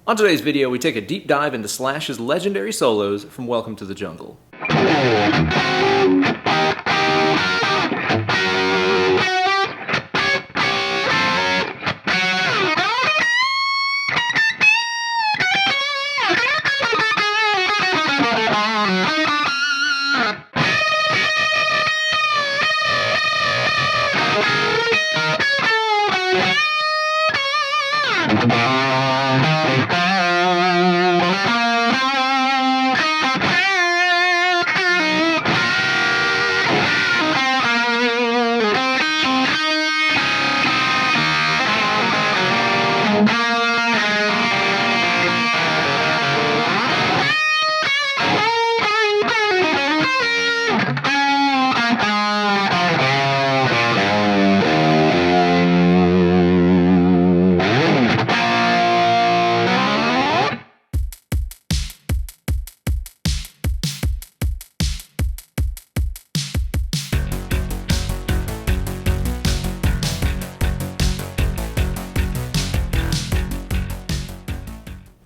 On today's video, we take a deep dive into Slash's legendary solos from Welcome to the Jungle.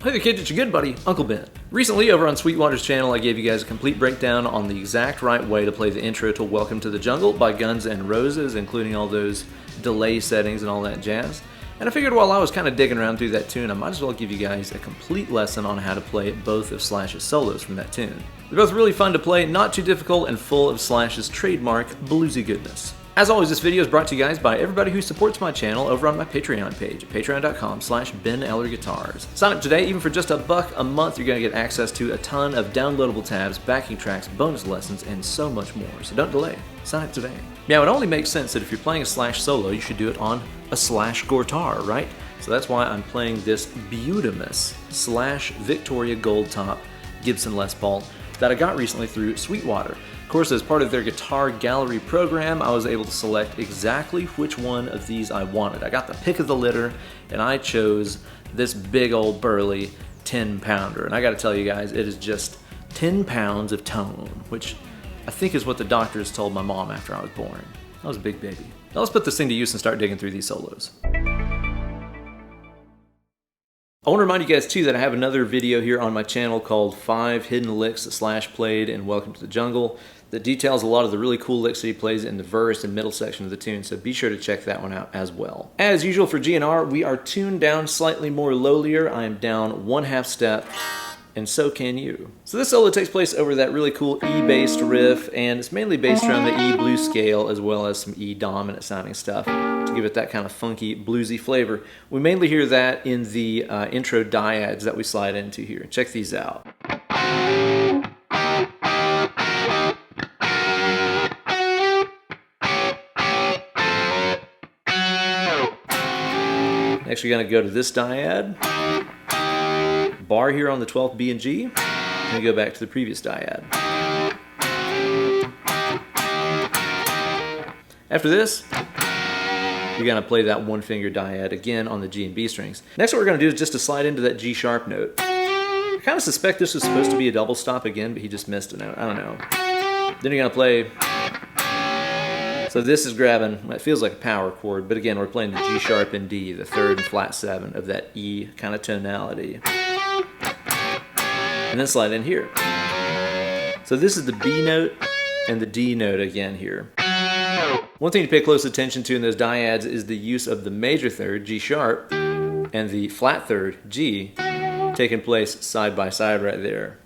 Hey there kids, it's your good buddy, Uncle Ben. Recently over on Sweetwater's channel I gave you guys a complete breakdown on the exact right way to play the intro to Welcome to the Jungle by Guns N' Roses, including all those delay settings and all that jazz. And I figured while I was kind of digging around through that tune, I might as well give you guys a complete lesson on how to play both of Slash's solos from that tune. They're both really fun to play, not too difficult, and full of Slash's trademark bluesy goodness. As always, this video is brought to you guys by everybody who supports my channel over on my Patreon page, patreon.com/BenEllerGuitars. Sign up today, even for just $1 a month, you're going to get access to a ton of downloadable tabs, backing tracks, bonus lessons, and so much more. So don't delay, sign up today. Now, it only makes sense that if you're playing a Slash solo, you should do it on a Slash guitar, right? So that's why I'm playing this beautimous Slash Victoria Gold Top Gibson Les Paul that I got recently through Sweetwater. Of course, as part of their guitar gallery program, I was able to select exactly which one of these I wanted. I got the pick of the litter, and I chose this big old burly 10-pounder. And I gotta tell you guys, it is just 10 pounds of tone, which I think is what the doctors told my mom after I was born. I was a big baby. Now let's put this thing to use and start digging through these solos. I want to remind you guys too that I have another video here on my channel called 5 Hidden Licks that Slash played in Welcome to the Jungle that details a lot of the really cool licks that he plays in the verse and middle section of the tune, so be sure to check that one out as well. As usual for GNR, we are tuned down slightly more lowlier. I am down 1/2 step, and so can you. So this solo takes place over that really cool E-based riff, and it's mainly based around the E blues scale as well as some E dominant sounding stuff to give it that kind of funky bluesy flavor. We mainly hear that in the intro dyads that we slide into here. Check these out. Next we're going to go to this dyad. Bar here on the 12th B and G, and we go back to the previous dyad. After this, you're going to play that one-finger dyad again on the G and B strings. Next what we're going to do is just to slide into that G sharp note. I kind of suspect this was supposed to be a double stop again, but he just missed a note. I don't know. Then you're going to play... So this is grabbing, it feels like a power chord, but again we're playing the G sharp and D, the 3rd and flat 7 of that E kind of tonality. And then slide in here. So this is the B note and the D note again here. One thing to pay close attention to in those dyads is the use of the major 3rd, G sharp, and the flat 3rd, G, taking place side by side right there.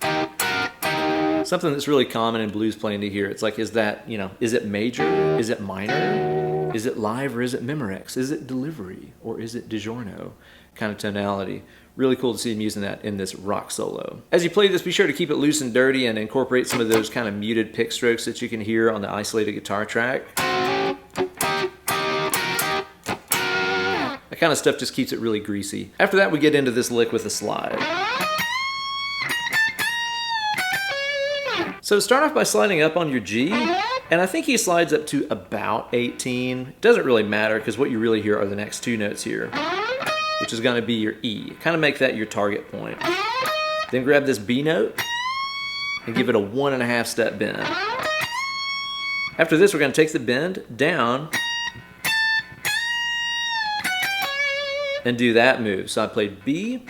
Something that's really common in blues playing to hear. It's like, is that, is it major? Is it minor? Is it live or is it Memorex? Is it delivery or is it DiGiorno kind of tonality? Really cool to see him using that in this rock solo. As you play this, be sure to keep it loose and dirty and incorporate some of those kind of muted pick strokes that you can hear on the isolated guitar track. That kind of stuff just keeps it really greasy. After that, we get into this lick with a slide. So start off by sliding up on your G, and I think he slides up to about 18. It doesn't really matter because what you really hear are the next 2 notes here, which is going to be your E. Kind of make that your target point. Then grab this B note and give it a 1.5 step bend. After this, we're going to take the bend down and do that move. So I played B,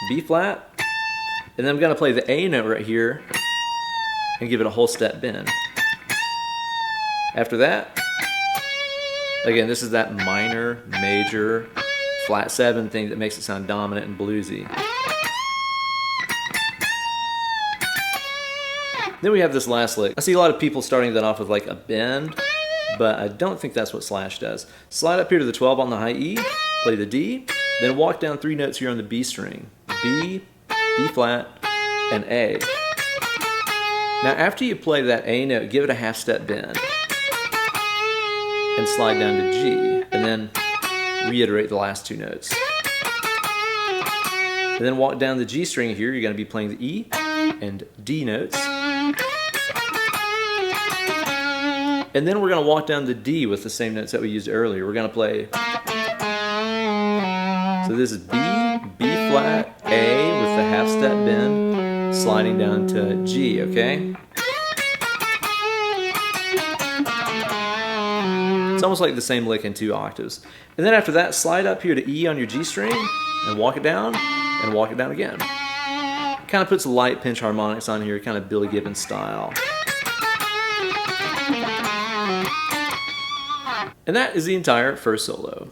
B flat, and then I'm gonna play the A note right here and give it a whole step bend. After that, again, this is that minor, major, flat 7 thing that makes it sound dominant and bluesy. Then we have this last lick. I see a lot of people starting that off with like a bend, but I don't think that's what Slash does. Slide up here to the 12 on the high E, play the D, then walk down 3 notes here on the B string. B, B flat, and A. Now after you play that A note, give it a half step bend and slide down to G, and then reiterate the last 2 notes. And then walk down the G string here, you're going to be playing the E and D notes. And then we're going to walk down the D with the same notes that we used earlier. We're going to play, so this is B, B flat, A with the half step bend, sliding down to G, okay? It's almost like the same lick in 2 octaves. And then after that, slide up here to E on your G string and walk it down again. Kind of puts light pinch harmonics on here, kind of Billy Gibbons style. And that is the entire first solo.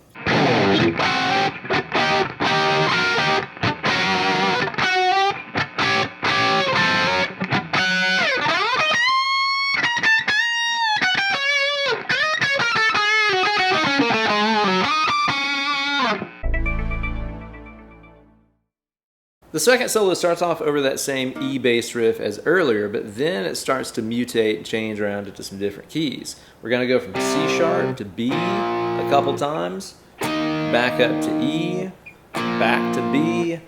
The second solo starts off over that same E bass riff as earlier, but then it starts to mutate and change around into some different keys. We're going to go from C sharp to B a couple times, back up to E, back to B,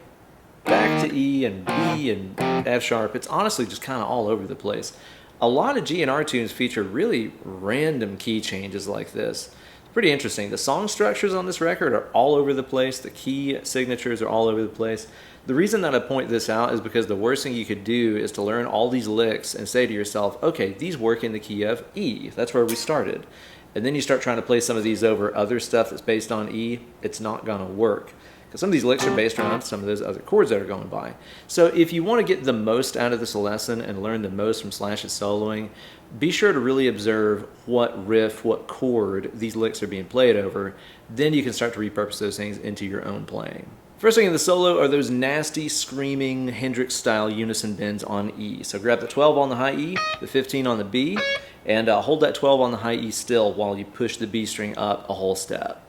back to E and B and F sharp. It's honestly just kind of all over the place. A lot of G&R tunes feature really random key changes like this. Pretty interesting. The song structures on this record are all over the place. The key signatures are all over the place. The reason that I point this out is because the worst thing you could do is to learn all these licks and say to yourself, okay, these work in the key of E. That's where we started. And then you start trying to play some of these over other stuff that's based on E. It's not going to work. Because some of these licks are based around some of those other chords that are going by. So if you want to get the most out of this lesson and learn the most from Slash's soloing, be sure to really observe what riff, what chord these licks are being played over. Then you can start to repurpose those things into your own playing. First thing in the solo are those nasty, screaming Hendrix-style unison bends on E. So grab the 12 on the high E, the 15 on the B, and hold that 12 on the high E still while you push the B string up a whole step.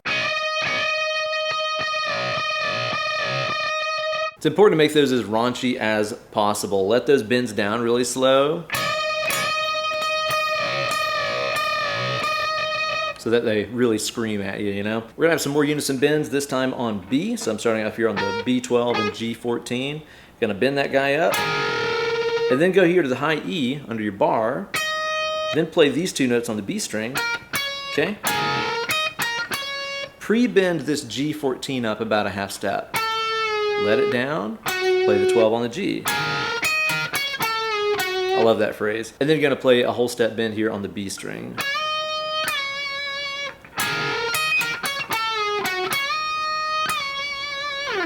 It's important to make those as raunchy as possible. Let those bends down really slow so that they really scream at you, you know? We're gonna have some more unison bends, this time on B. So I'm starting off here on the B12 and G14. Gonna bend that guy up, and then go here to the high E under your bar, then play these 2 notes on the B string, okay? Pre-bend this G14 up about a half step. Let it down, play the 12 on the G. I love that phrase. And then you're gonna play a whole step bend here on the B string.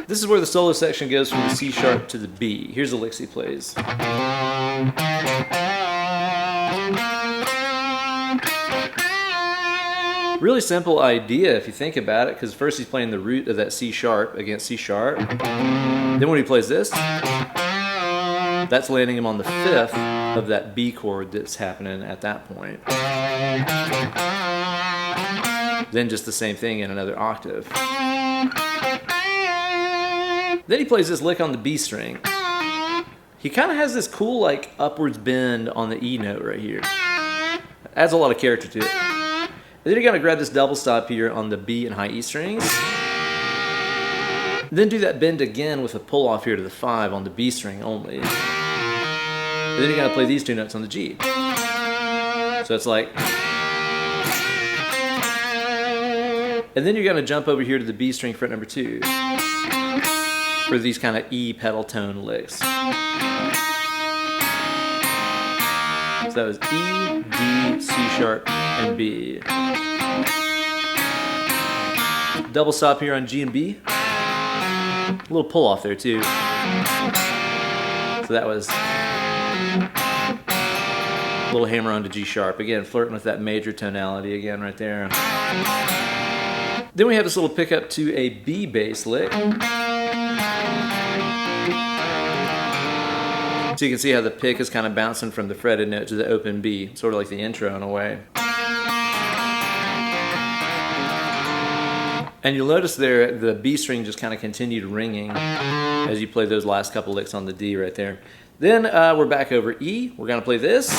This is where the solo section goes from the C sharp to the B. Here's the licks he plays. Really simple idea if you think about it, because first he's playing the root of that C sharp against C sharp. Then when he plays this, that's landing him on the 5th of that B chord that's happening at that point. Then just the same thing in another octave. Then he plays this lick on the B string. He kind of has this cool like upwards bend on the E note right here. Adds a lot of character to it. And then you're gonna grab this double stop here on the B and high E strings. Then do that bend again with a pull off here to the 5 on the B string only. And then you're gonna play these 2 notes on the G. So it's like, and then you're gonna jump over here to the B string fret number 2 for these kind of E pedal tone licks. So that was E, D, C sharp, and B. Double stop here on G and B. A little pull off there too. So that was a little hammer on to G sharp. Again, flirting with that major tonality again right there. Then we have this little pickup to a B bass lick. So you can see how the pick is kind of bouncing from the fretted note to the open B, sort of like the intro in a way. And you'll notice there the B string just kind of continued ringing as you play those last couple licks on the D right there. Then we're back over E. We're going to play this.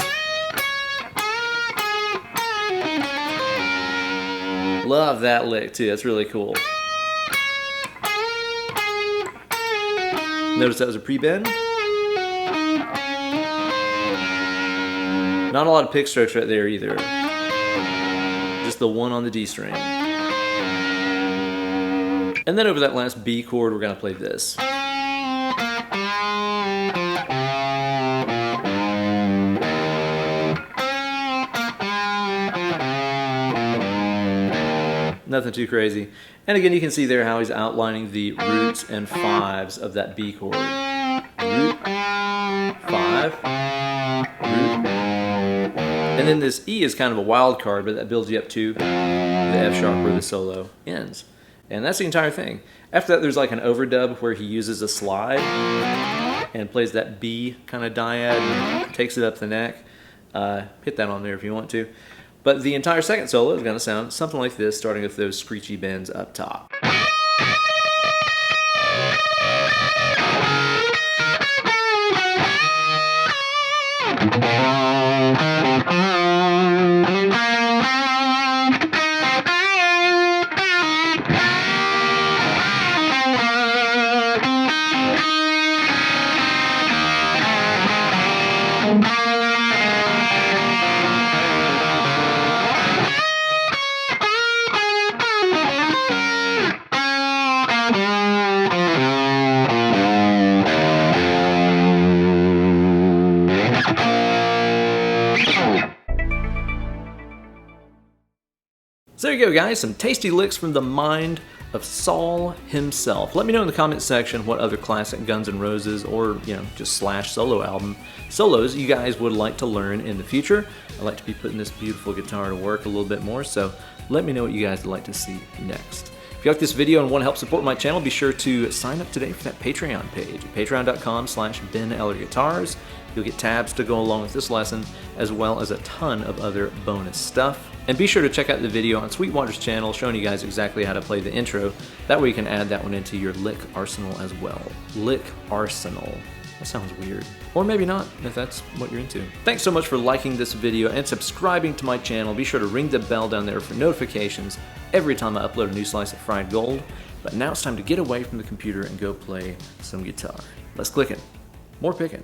Love that lick too, that's really cool. Notice that was a pre-bend. Not a lot of pick strokes right there either. Just the one on the D string. And then over that last B chord, we're going to play this. Nothing too crazy. And again, you can see there how he's outlining the roots and fives of that B chord. Root, five, root. And then this E is kind of a wild card, but that builds you up to the F sharp where the solo ends. And that's the entire thing. After that, there's like an overdub where he uses a slide and plays that B kind of dyad and takes it up the neck. Hit that on there if you want to. But the entire second solo is going to sound something like this, starting with those screechy bends up top. So there you go, guys, some tasty licks from the mind of Saul himself. Let me know in the comments section what other classic Guns N' Roses or, just Slash solo album solos you guys would like to learn in the future. I'd like to be putting this beautiful guitar to work a little bit more, so let me know what you guys would like to see next. If you like this video and want to help support my channel, be sure to sign up today for that Patreon page at patreon.com/BenEllerGuitars. You'll get tabs to go along with this lesson, as well as a ton of other bonus stuff. And be sure to check out the video on Sweetwater's channel showing you guys exactly how to play the intro. That way you can add that one into your lick arsenal as well. Lick arsenal. That sounds weird. Or maybe not, if that's what you're into. Thanks so much for liking this video and subscribing to my channel. Be sure to ring the bell down there for notifications every time I upload a new slice of fried gold. But now it's time to get away from the computer and go play some guitar. Let's click it. More picking.